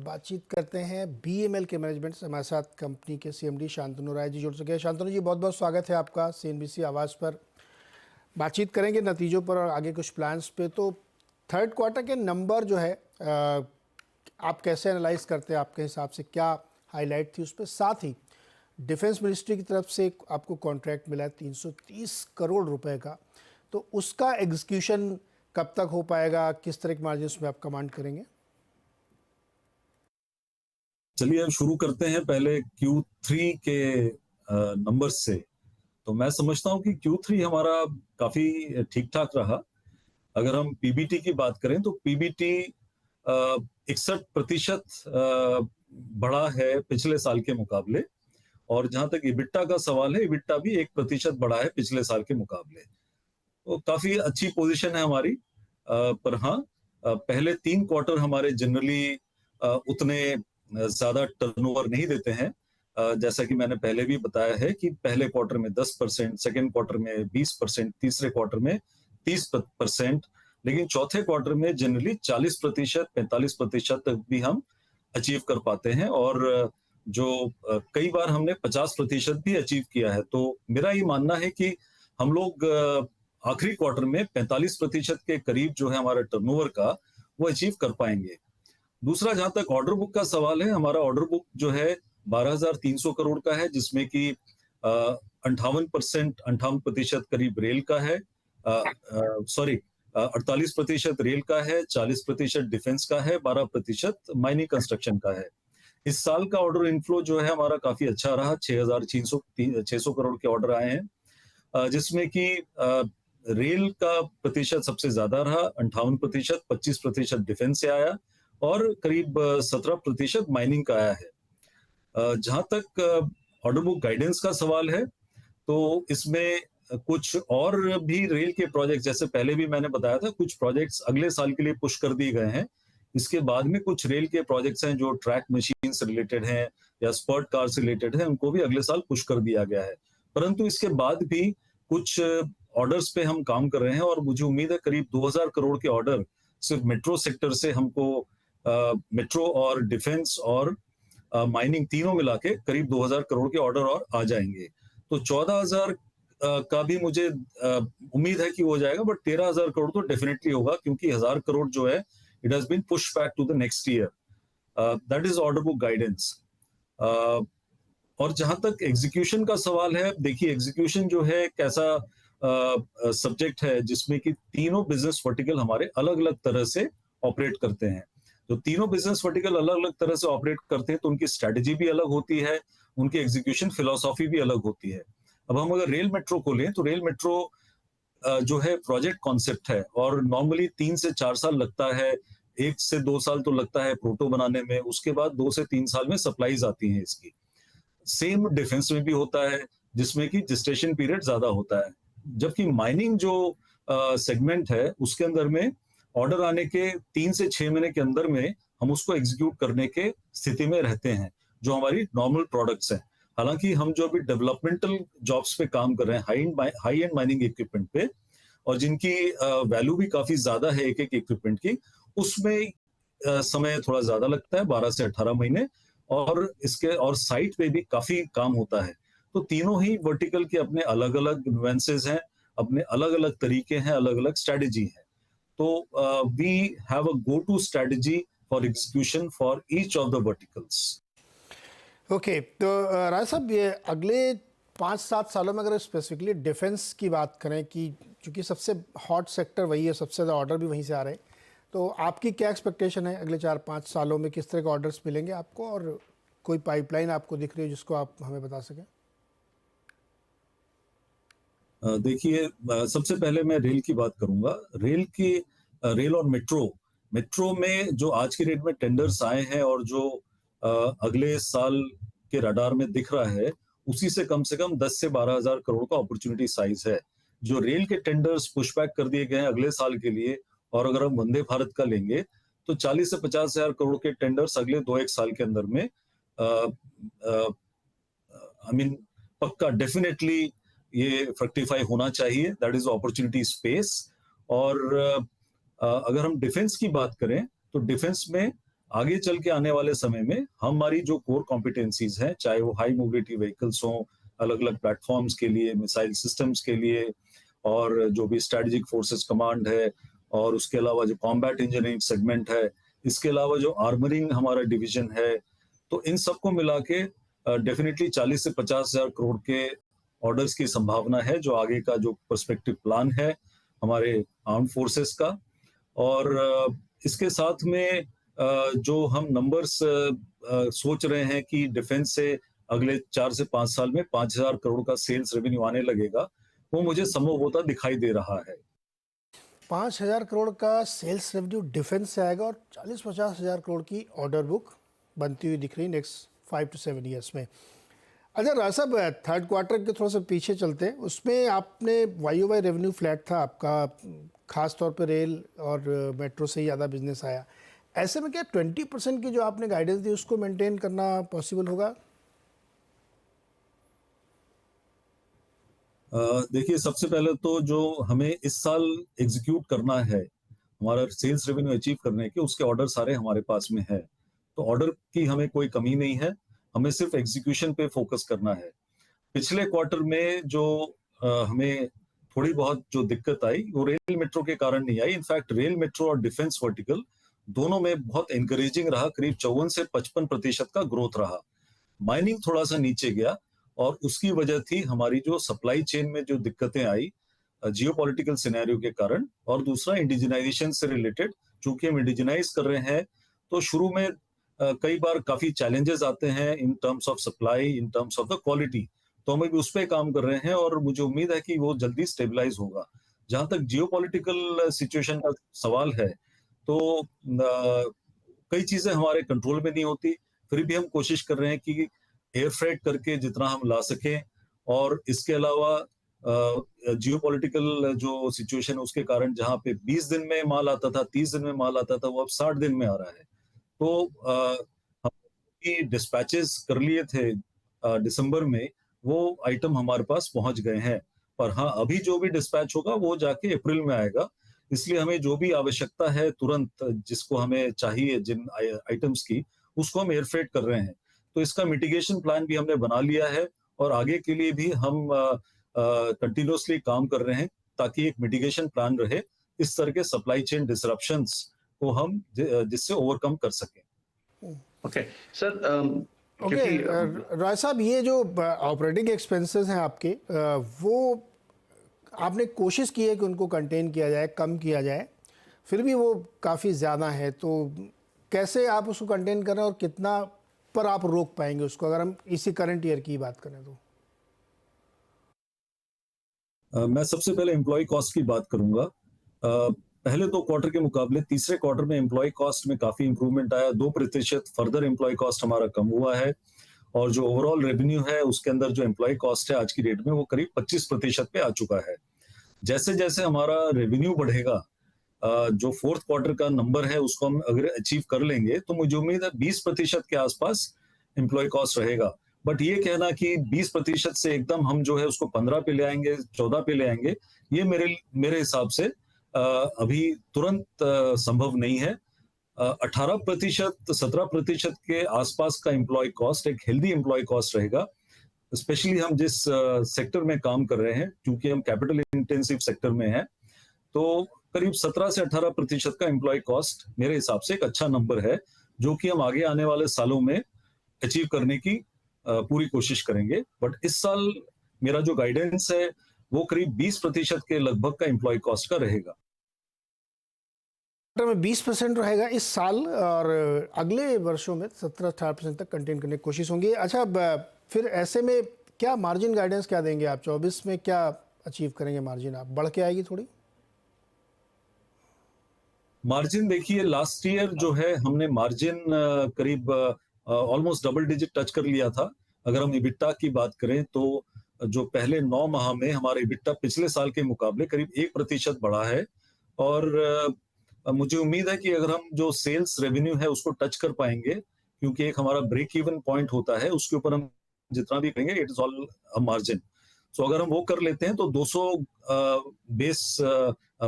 बातचीत करते हैं बीएमएल के मैनेजमेंट से। हमारे साथ कंपनी के सीएमडी शांतनु राय जी जुड़ चुके हैं। शांतनु जी, बहुत बहुत स्वागत है आपका सीएनबीसी आवाज़ पर। बातचीत करेंगे नतीजों पर और आगे कुछ प्लान्स पे। तो थर्ड क्वार्टर के नंबर जो है आप कैसे एनालाइज करते हैं, आपके हिसाब से क्या हाईलाइट थी उस पर? साथ ही डिफेंस मिनिस्ट्री की तरफ से आपको कॉन्ट्रैक्ट मिला है 330 करोड़ रुपए का, तो उसका एग्जीक्यूशन कब तक हो पाएगा? किस तरह के मार्जिन में आप कमांड करेंगे? चलिए अब शुरू करते हैं पहले Q3 के नंबर से। तो मैं समझता हूं कि Q3 हमारा काफी ठीक ठाक रहा। अगर हम पीबीटी की बात करें तो पीबीटी 61% बढ़ा है पिछले साल के मुकाबले, और जहां तक इबिट्टा का सवाल है, इबिट्टा भी 1% बढ़ा है पिछले साल के मुकाबले। तो काफी अच्छी पोजीशन है हमारी। पर हाँ, पहले 3 क्वार्टर हमारे जनरली उतने ज्यादा टर्नओवर नहीं देते हैं। जैसा कि मैंने पहले भी बताया है कि पहले क्वार्टर में 10%, सेकेंड क्वार्टर में 20%, तीसरे क्वार्टर में 30%, लेकिन चौथे क्वार्टर में जनरली 40%, 45% तक भी हम अचीव कर पाते हैं, और जो कई बार हमने 50% भी अचीव किया है। तो मेरा ये मानना है कि हम लोग आखिरी क्वार्टर में 45% के करीब जो है हमारा टर्नओवर का, वो अचीव कर पाएंगे। दूसरा, जहां तक ऑर्डर बुक का सवाल है, हमारा ऑर्डर बुक जो है 12,300 करोड़ का है, जिसमें कि 58% करीब रेल का है, 48% रेल का है, 40% डिफेंस का है, 12% माइनिंग कंस्ट्रक्शन का है। इस साल का ऑर्डर इनफ्लो जो है हमारा काफी अच्छा रहा। 6,600 करोड़ के ऑर्डर आए हैं, जिसमें कि रेल का प्रतिशत सबसे ज्यादा रहा, 58%, 25% डिफेंस से आया, और करीब 17% माइनिंग का आया है। जहां तक ऑर्डर बुक गाइडेंस का सवाल है, तो इसमें कुछ और भी रेल के प्रोजेक्ट, जैसे पहले भी मैंने बताया था, कुछ प्रोजेक्ट्स अगले साल के लिए पुश कर दिए गए हैं। इसके बाद में कुछ रेल के प्रोजेक्ट्स हैं जो ट्रैक मशीन से रिलेटेड हैं या स्पर्ट कार से रिलेटेड है, उनको भी अगले साल पुश कर दिया गया है। परंतु इसके बाद भी कुछ ऑर्डर्स पे हम काम कर रहे हैं, और मुझे उम्मीद है करीब 2,000 करोड़ के ऑर्डर सिर्फ मेट्रो सेक्टर से हमको, मेट्रो और डिफेंस और माइनिंग तीनों मिला के करीब 2,000 करोड़ के ऑर्डर और आ जाएंगे। तो 14,000 का भी मुझे उम्मीद है कि हो जाएगा, बट 13,000 करोड़ तो डेफिनेटली होगा, क्योंकि 1,000 करोड़ जो है it has been push back to the next year. That is order book guidance. और जहां तक एग्जीक्यूशन का सवाल है, देखिए एग्जीक्यूशन जो है कैसा सब्जेक्ट है, जिसमें कि तीनों बिजनेस वर्टिकल हमारे अलग अलग तरह से ऑपरेट करते हैं। तो तीनों बिजनेस वर्टिकल अलग अलग तरह से ऑपरेट करते हैं, तो उनकी स्ट्रेटेजी भी अलग होती है, उनकी एग्जीक्यूशन फिलोसॉफी भी अलग होती है। अब हम अगर रेल मेट्रो को लें, तो रेल मेट्रो जो है प्रोजेक्ट कॉन्सेप्ट है, और नॉर्मली 3 से 4 साल लगता है, 1 से 2 साल तो लगता है प्रोटो बनाने में, उसके बाद 2 से 3 साल में सप्लाईज आती हैं इसकी। सेम डिफेंस में भी होता है, जिसमें कि जेस्टेशन पीरियड ज्यादा होता है। जबकि माइनिंग जो सेगमेंट है, उसके अंदर में ऑर्डर आने के 3 से 6 महीने के अंदर में हम उसको एग्जीक्यूट करने के स्थिति में रहते हैं, जो हमारी नॉर्मल प्रोडक्ट्स हैं। हालांकि हम जो अभी डेवलपमेंटल जॉब्स पे काम कर रहे हैं, हाई एंड माइनिंग इक्विपमेंट पे, और जिनकी वैल्यू भी काफी ज्यादा है एक एक इक्विपमेंट की, उसमें समय थोड़ा ज्यादा लगता है, 12 से 18 महीने, और इसके और साइट पे भी काफी काम होता है। तो तीनों ही वर्टिकल के अपने अलग अलग नुएंसेस हैं, अपने अलग अलग तरीके हैं, अलग अलग स्ट्रेटेजी है। तो we have a go to strategy for execution for each of the verticals. Okay, तो राय साहब, ये अगले 5-7 सालों में अगर स्पेसिफिकली डिफेंस की बात करें, कि चूंकि सबसे हॉट सेक्टर वही है, सबसे ज़्यादा ऑर्डर भी वहीं से आ रहे हैं, तो आपकी क्या एक्सपेक्टेशन है अगले 4-5 सालों में? किस तरह के ऑर्डर्स मिलेंगे आपको, और कोई पाइपलाइन आपको दिख रही है जिसको आप हमें बता सकें? देखिए, सबसे पहले मैं रेल की बात करूंगा। रेल और मेट्रो में जो आज के डेट में टेंडर्स आए हैं, और जो अगले साल के रडार में दिख रहा है, उसी से कम 10 से 12,000 करोड़ का अपॉर्चुनिटी साइज है। जो रेल के टेंडर्स पुशबैक कर दिए गए हैं अगले साल के लिए, और अगर हम वंदे भारत का लेंगे, तो 40 से 50,000 करोड़ के टेंडर्स अगले 2-1 साल के अंदर में पक्का डेफिनेटली ये फ्रक्टिफाई होना चाहिए। That is opportunity space. और अगर हम डिफेंस की बात करें, तो डिफेंस में आगे चल के आने वाले समय में हमारी जो कोर कॉम्पिटेंसीज हैं, चाहे वो हाई मोबिलिटी व्हीकल्स हों, अलग अलग प्लेटफॉर्म्स के लिए, मिसाइल सिस्टम्स के लिए, और जो भी स्ट्रेटेजिक फोर्सेस कमांड है, और उसके अलावा जो कॉम्बैट इंजीनियरिंग सेगमेंट है, इसके अलावा जो आर्मरिंग हमारा डिवीजन है, तो इन सबको मिला के डेफिनेटली 40 से 50 हजार करोड़ के ऑर्डर्स की संभावना है, जो आगे का जो पर्सपेक्टिव प्लान है हमारे आर्म फोर्सेस का। और इसके साथ में जो हम नंबर्स सोच रहे हैं कि डिफेंस से अगले 4 से 5 साल में 5,000 करोड़ का सेल्स रेवेन्यू आने लगेगा, वो मुझे संभव होता दिखाई दे रहा है। 5,000 करोड़ का सेल्स रेवेन्यू डिफेंस से आएगा और 40-50 हज़ार करोड़ की ऑर्डर बुक बनती हुई दिख रही नेक्स्ट 5 to 7 ईयर्स में। अच्छा राज साहब, थर्ड क्वार्टर के थोड़ा सा पीछे चलते हैं, उसमें आपने YOY रेवेन्यू फ्लैट था आपका, खास तौर पे रेल और मेट्रो से ही ज़्यादा बिजनेस आया। ऐसे में क्या 20% की जो आपने गाइडेंस दी उसको मेंटेन करना पॉसिबल होगा? देखिए, सबसे पहले तो जो हमें इस साल एग्जीक्यूट करना है, हमारा सेल्स रेवेन्यू अचीव करने के, उसके ऑर्डर सारे हमारे पास में है। तो ऑर्डर की हमें कोई कमी नहीं है, हमें सिर्फ एग्जीक्यूशन पे फोकस करना है। पिछले क्वार्टर में जो हमें थोड़ी बहुत जो दिक्कत आई, वो रेल मेट्रो के कारण नहीं आई। इनफैक्ट रेल मेट्रो और डिफेंस वर्टिकल दोनों में बहुत एनकरेजिंग रहा, करीब 54 से 55% का ग्रोथ रहा। माइनिंग थोड़ा सा नीचे गया, और उसकी वजह थी हमारी जो सप्लाई चेन में जो दिक्कतें आई जियोपॉलिटिकल सिनेरियो के कारण, और दूसरा इंडिजिनाइजेशन से रिलेटेड। चूंकि हम इंडिजिनाइज कर रहे हैं, तो शुरू में कई बार काफी चैलेंजेस आते हैं in terms of supply, in terms of the quality. तो हम अभी उस पर काम कर रहे हैं, और मुझे उम्मीद है कि वो जल्दी स्टेबलाइज होगा। जहां तक जियोपॉलिटिकल सिचुएशन का सवाल है, तो कई चीजें हमारे कंट्रोल में नहीं होती, फिर भी हम कोशिश कर रहे हैं कि एयर फ्रेट करके जितना हम ला सकें। और इसके अलावा जियोपॉलिटिकल जो सिचुएशन है, उसके कारण जहां पे 20 दिन में माल आता था, 30 दिन में माल आता था, वो अब 60 दिन में आ रहा है। तो हम डिस्पैचेस कर लिए थे दिसंबर में, वो आइटम हमारे पास पहुंच गए हैं। पर हाँ, अभी जो भी डिस्पैच होगा वो जाके अप्रैल में आएगा। इसलिए हमें जो भी आवश्यकता है तुरंत, जिसको हमें चाहिए जिन आइटम्स की, उसको हम एयर फ्रेट कर रहे हैं। तो इसका मिटिगेशन प्लान भी हमने बना लिया है, और आगे के लिए भी हम कंटिन्यूअसली काम कर रहे हैं, ताकि एक मिटिगेशन प्लान रहे इस तरह के सप्लाई चेन डिसरप्शंस को हम जिससे ओवरकम कर सकें। ओके सर, ओके राय साहब, ये जो ऑपरेटिंग एक्सपेंसेस हैं आपके, वो आपने कोशिश की है कि उनको कंटेन किया जाए, कम किया जाए, फिर भी वो काफ़ी ज़्यादा है, तो कैसे आप उसको कंटेन कर रहे हैं और कितना पर आप रोक पाएंगे उसको, अगर हम इसी करंट ईयर की बात करें तो? मैं सबसे पहले एम्प्लॉय कॉस्ट की बात करूंगा। पहले 2 क्वार्टर के मुकाबले तीसरे क्वार्टर में एम्प्लॉय कॉस्ट में काफी इंप्रूवमेंट आया, 2% फर्दर एम्प्लॉय कॉस्ट हमारा कम हुआ है। और जो ओवरऑल रेवेन्यू है, उसके अंदर जो एम्प्लॉय कॉस्ट है आज की डेट में, वो करीब 25% पे आ चुका है। जैसे जैसे हमारा रेवेन्यू बढ़ेगा, जो फोर्थ क्वार्टर का नंबर है उसको हम अगर अचीव कर लेंगे, तो मुझे उम्मीद है 20% के आसपास एम्प्लॉय कॉस्ट रहेगा। बट ये कहना कि 20% से एकदम हम जो है उसको 15 पे ले आएंगे, 14 पे ले आएंगे, ये मेरे हिसाब से अभी तुरंत संभव नहीं है। 18%, 17% के आसपास का एम्प्लॉय कॉस्ट एक हेल्दी एम्प्लॉय कॉस्ट रहेगा। स्पेशली हम जिस सेक्टर में काम कर रहे हैं, क्योंकि हम कैपिटल इंटेंसिव सेक्टर में हैं, तो करीब 17 से 18% का एम्प्लॉय कॉस्ट मेरे हिसाब से एक अच्छा नंबर है, जो कि हम आगे आने वाले सालों में अचीव करने की पूरी कोशिश करेंगे। बट इस साल मेरा जो गाइडेंस है, वो करीब 20% के लगभग का एम्प्लॉय कॉस्ट का रहेगा। में 20% रहेगा इस साल, और अगले वर्षों में 17-18% तक कंटेन करने की कोशिश होंगी। अच्छा, फिर ऐसे में क्या मार्जिन गाइडेंस क्या देंगे आप? 24 में क्या अचीव करेंगे मार्जिन? आप बढ़ के आएगी थोड़ी मार्जिन? देखिए, लास्ट ईयर जो है हमने मार्जिन करीब ऑलमोस्ट डबल डिजिट टच कर लिया था। अगर हम इबिट्टा की बात करें, तो जो पहले 9 माह में हमारा इबिट्टा पिछले साल के मुकाबले करीब 1% बढ़ा है। और मुझे उम्मीद है कि अगर हम जो सेल्स रेवेन्यू है उसको टच कर पाएंगे, क्योंकि एक हमारा ब्रेक इवन पॉइंट होता है, उसके ऊपर हम जितना भी करेंगे, इट इज ऑल मार्जिन। सो अगर हम वो कर लेते हैं, तो 200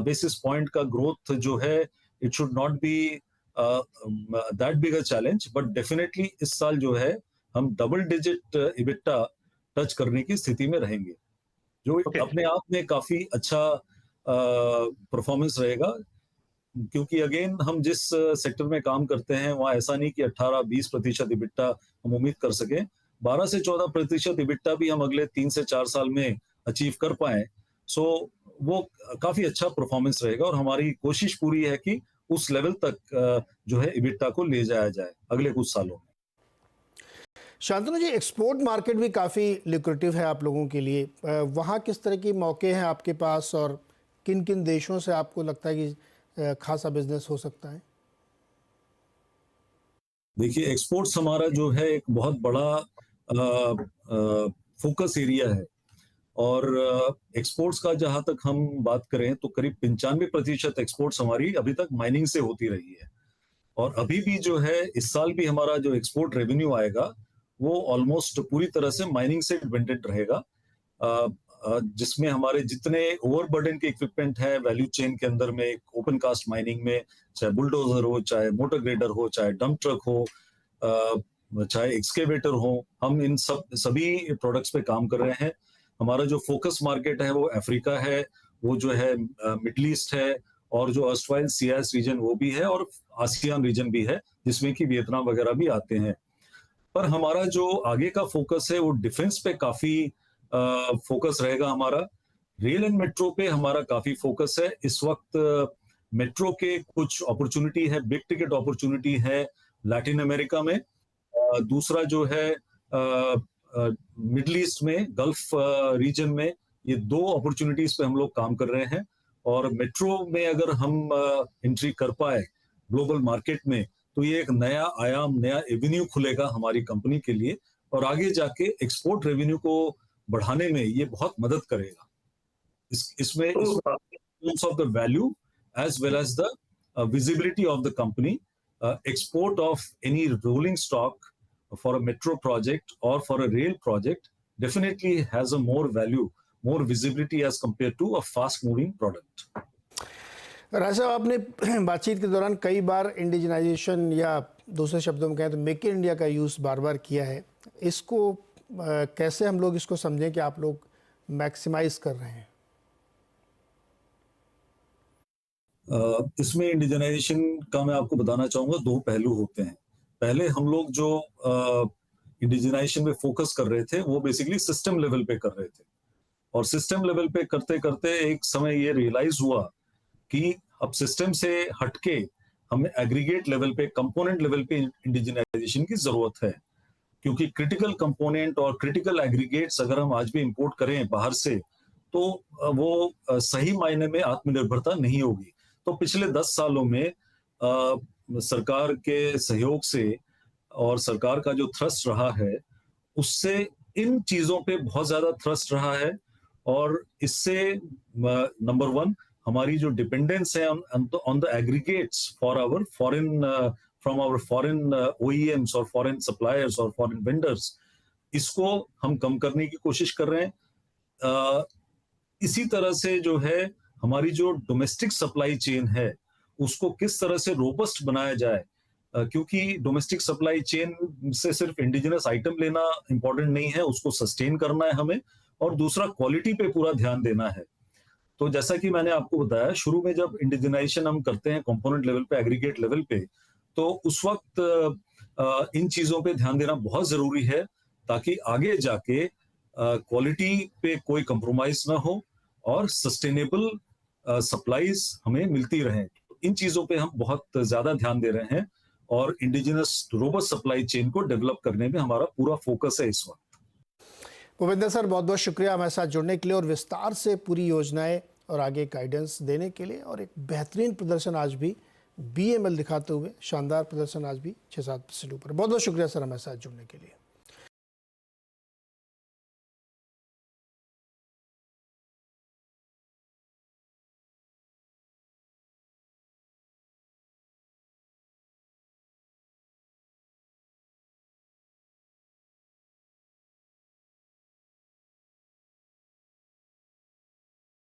बेसिस पॉइंट का ग्रोथ जो है, it should not be that big a challenge, but definitely इस साल जो है हम डबल डिजिट इबिटा टच करने की स्थिति में रहेंगे, जो Okay. अपने आप में काफी अच्छा परफॉर्मेंस रहेगा, क्योंकि अगेन हम जिस सेक्टर में काम करते हैं वहाँ ऐसा नहीं कि 18-20% इबिटा हम उम्मीद कर सकें, 12 से 14% इबिटा भी हम अगले 3 से 4 साल में अचीव कर पाए। सो वो काफी अच्छा परफॉर्मेंस रहेगा और हमारी कोशिश पूरी है कि उस लेवल तक जो है इबिटा को ले जाया जाए अगले कुछ सालों में। शांतनु जी, एक्सपोर्ट मार्केट भी काफ़ी लुक्रेटिव है आप लोगों के लिए। वहाँ किस तरह के मौके हैं आपके पास और किन किन देशों से आपको लगता है कि खासा बिजनेस हो सकता है? देखिए, एक्सपोर्ट्स हमारा जो है एक बहुत बड़ा फोकस एरिया है और एक्सपोर्ट्स का जहां तक हम बात करें तो करीब 95% एक्सपोर्ट्स हमारी अभी तक माइनिंग से होती रही है और अभी भी जो है इस साल भी हमारा जो एक्सपोर्ट रेवेन्यू आएगा वो ऑलमोस्ट पूरी तरह से माइनिंग से डिपेंडेंट रहेगा, जिसमें हमारे जितने ओवरबर्डन के इक्विपमेंट है वैल्यू चेन के अंदर में, ओपन कास्ट माइनिंग में, चाहे बुलडोजर हो, चाहे मोटर ग्रेडर हो, चाहे डंप ट्रक हो, चाहे एक्सकेवेटर हो, हम इन सभी प्रोडक्ट्स पे काम कर रहे हैं। हमारा जो फोकस मार्केट है वो अफ्रीका है, वो जो है मिडल ईस्ट है और जो अर्स्टवाइल सीआईएस रीजन वो भी है और आसियान रीजन भी है जिसमें कि वियतनाम वगैरह भी आते हैं। पर हमारा जो आगे का फोकस है वो डिफेंस पे काफी फोकस रहेगा हमारा। रेल एंड मेट्रो पे हमारा काफी फोकस है इस वक्त। मेट्रो के कुछ अपॉर्चुनिटी है, बिग टिकट अपॉर्चुनिटी है लैटिन अमेरिका में। दूसरा जो है मिडल ईस्ट में, गल्फ रीजन में, ये दो अपॉर्चुनिटीज पे हम लोग काम कर रहे हैं और मेट्रो में अगर हम एंट्री कर पाए ग्लोबल मार्केट में तो ये एक नया आयाम, नया एवेन्यू खुलेगा हमारी कंपनी के लिए और आगे जाके एक्सपोर्ट रेवेन्यू को बढ़ाने में ये बहुत मदद करेगा। इसमें terms of the value as well as the visibility of the company. Export of any rolling stock for a metro project or for a rail project definitely has a more value, more visibility as compared to a fast moving product. राज साहब, आपने बातचीत के दौरान कई बार indigenisation या दूसरे शब्दों में कहें तो मेक इन इंडिया का यूज़ बार बार किया है। इसको कैसे हम लोग इसको समझें कि आप लोग मैक्सिमाइज कर रहे हैं? इसमें इंडिजिनाइजेशन का मैं आपको बताना चाहूंगा दो पहलू होते हैं। पहले हम लोग जो इंडिजिनाइजेशन में फोकस कर रहे थे वो बेसिकली सिस्टम लेवल पे कर रहे थे और सिस्टम लेवल पे करते करते एक समय ये रियलाइज हुआ कि अब सिस्टम से हटके हमें एग्रीगेट लेवल पे, कंपोनेंट लेवल पे इंडिजिनाइजेशन की जरूरत है, क्योंकि क्रिटिकल कंपोनेंट और क्रिटिकल एग्रीगेट्स अगर हम आज भी इंपोर्ट करें बाहर से तो वो सही मायने में आत्मनिर्भरता नहीं होगी। तो पिछले 10 सालों में सरकार के सहयोग से और सरकार का जो थ्रस्ट रहा है उससे इन चीजों पे बहुत ज्यादा थ्रस्ट रहा है और इससे नंबर वन हमारी जो डिपेंडेंस है on the aggregates for our foreign, from our foreign OEMs और फॉरेन सप्लायर्स और फॉरेन वेंडर्स, इसको हम कम करने की कोशिश कर रहे हैं। इसी तरह से जो है हमारी जो डोमेस्टिक सप्लाई चेन है उसको किस तरह से रोबस्ट बनाया जाए, क्योंकि डोमेस्टिक सप्लाई चेन से सिर्फ इंडिजिनस आइटम लेना इंपॉर्टेंट नहीं है, उसको सस्टेन करना है हमें और दूसरा क्वालिटी पे पूरा ध्यान देना है। तो जैसा कि मैंने आपको बताया, शुरू में जब इंडिजिनाइजेशन हम करते हैं कंपोनेंट लेवल पे, एग्रीगेट लेवल पे, तो उस वक्त इन चीजों पे ध्यान देना बहुत जरूरी है ताकि आगे जाके क्वालिटी पे कोई कंप्रोमाइज ना हो और सस्टेनेबल सप्लाईज हमें मिलती रहें। इन चीजों पे हम बहुत ज्यादा ध्यान दे रहे हैं और इंडिजिनस रोबस्ट सप्लाई चेन को डेवलप करने में हमारा पूरा फोकस है इस वक्त। भूपेंद्र सर, बहुत बहुत शुक्रिया हमारे साथ जुड़ने के लिए और विस्तार से पूरी योजनाएं और आगे गाइडेंस देने के लिए, और एक बेहतरीन प्रदर्शन आज भी बीएमएल दिखाते हुए, शानदार प्रदर्शन आज भी 6-7% ऊपर। बहुत बहुत शुक्रिया सर हमारे साथ जुड़ने के लिए।